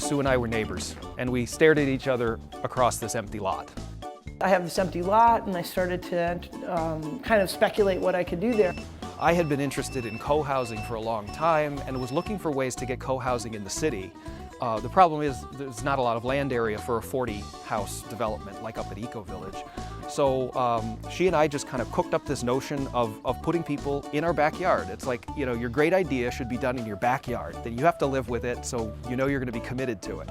Sue and I were neighbors, and we stared at each other across this empty lot. I have this empty lot, and I started to kind of speculate what I could do there. I had been interested in co-housing for a long time and was looking for ways to get co-housing in the city. The problem is there's not a lot of land area for a 40-house development like up at Eco Village. So she and I just kind of cooked up this notion of putting people in our backyard. It's like, you know, your great idea should be done in your backyard. Then you have to live with it, so you know you're going to be committed to it.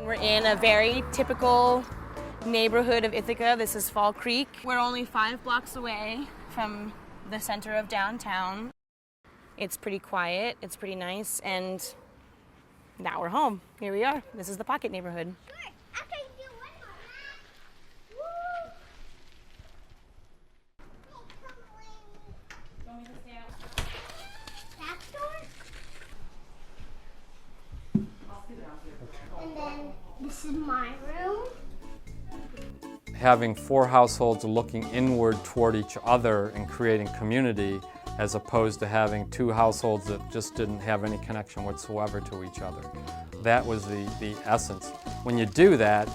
We're in a very typical neighborhood of Ithaca. This is Fall Creek. We're only 5 blocks away from the center of downtown. It's pretty quiet, it's pretty nice, and now we're home. Here we are. This is the Pocket neighborhood. And then this is my room. Having 4 households looking inward toward each other and creating community, as opposed to having 2 households that just didn't have any connection whatsoever to each other. That was the essence. When you do that,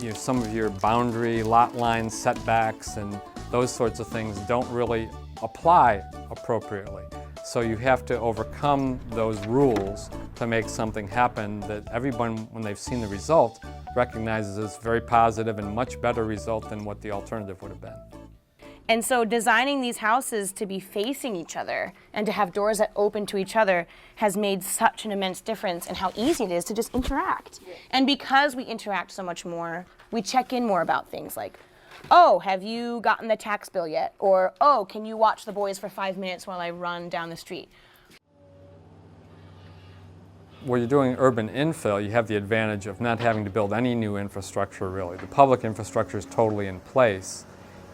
you know, some of your boundary, lot line setbacks and those sorts of things don't really apply appropriately. So you have to overcome those rules to make something happen that everyone, when they've seen the result, recognizes as very positive and much better result than what the alternative would have been. And so designing these houses to be facing each other and to have doors that open to each other has made such an immense difference in how easy it is to just interact. And because we interact so much more, we check in more about things like, oh, have you gotten the tax bill yet? Or, oh, can you watch the boys for 5 minutes while I run down the street? Where you're doing urban infill, you have the advantage of not having to build any new infrastructure really. The public infrastructure is totally in place,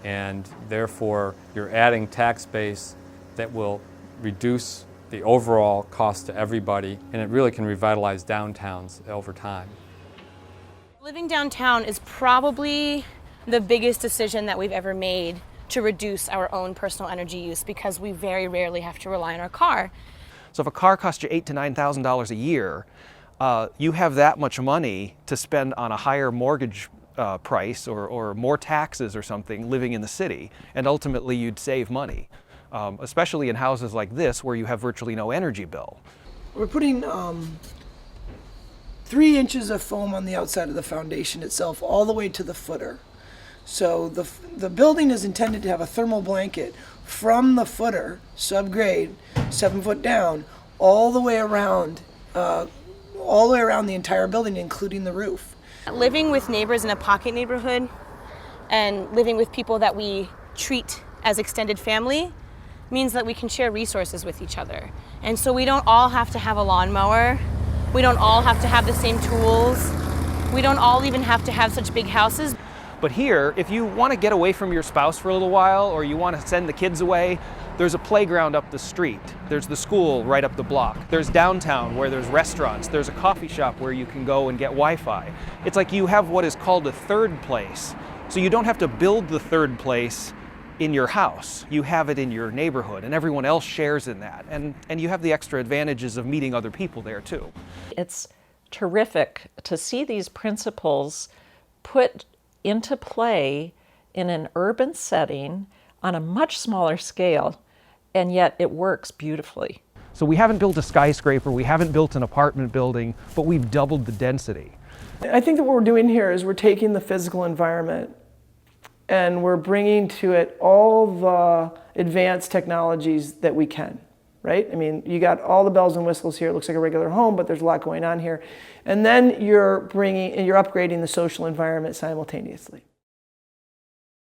and therefore you're adding tax base that will reduce the overall cost to everybody, and it really can revitalize downtowns over time. Living downtown is probably the biggest decision that we've ever made to reduce our own personal energy use, because we very rarely have to rely on our car. So if a car costs you $8,000 to $9,000 a year, you have that much money to spend on a higher mortgage price or more taxes or something living in the city, and ultimately you'd save money, especially in houses like this where you have virtually no energy bill. We're putting 3 inches of foam on the outside of the foundation itself all the way to the footer. So the building is intended to have a thermal blanket from the footer, subgrade, 7 foot down, all the way around the entire building, including the roof. Living with neighbors in a pocket neighborhood and living with people that we treat as extended family means that we can share resources with each other. And so we don't all have to have a lawnmower. We don't all have to have the same tools. We don't all even have to have such big houses. But here, if you want to get away from your spouse for a little while, or you want to send the kids away, there's a playground up the street. There's the school right up the block. There's downtown where there's restaurants. There's a coffee shop where you can go and get Wi-Fi. It's like you have what is called a third place. So you don't have to build the third place in your house. You have it in your neighborhood, and everyone else shares in that. And you have the extra advantages of meeting other people there too. It's terrific to see these principles put into play in an urban setting on a much smaller scale, and yet it works beautifully. So we haven't built a skyscraper, we haven't built an apartment building, but we've doubled the density. I think that what we're doing here is we're taking the physical environment and we're bringing to it all the advanced technologies that we can, right? I mean, you got all the bells and whistles here. It looks like a regular home, but there's a lot going on here. And then you're upgrading the social environment simultaneously.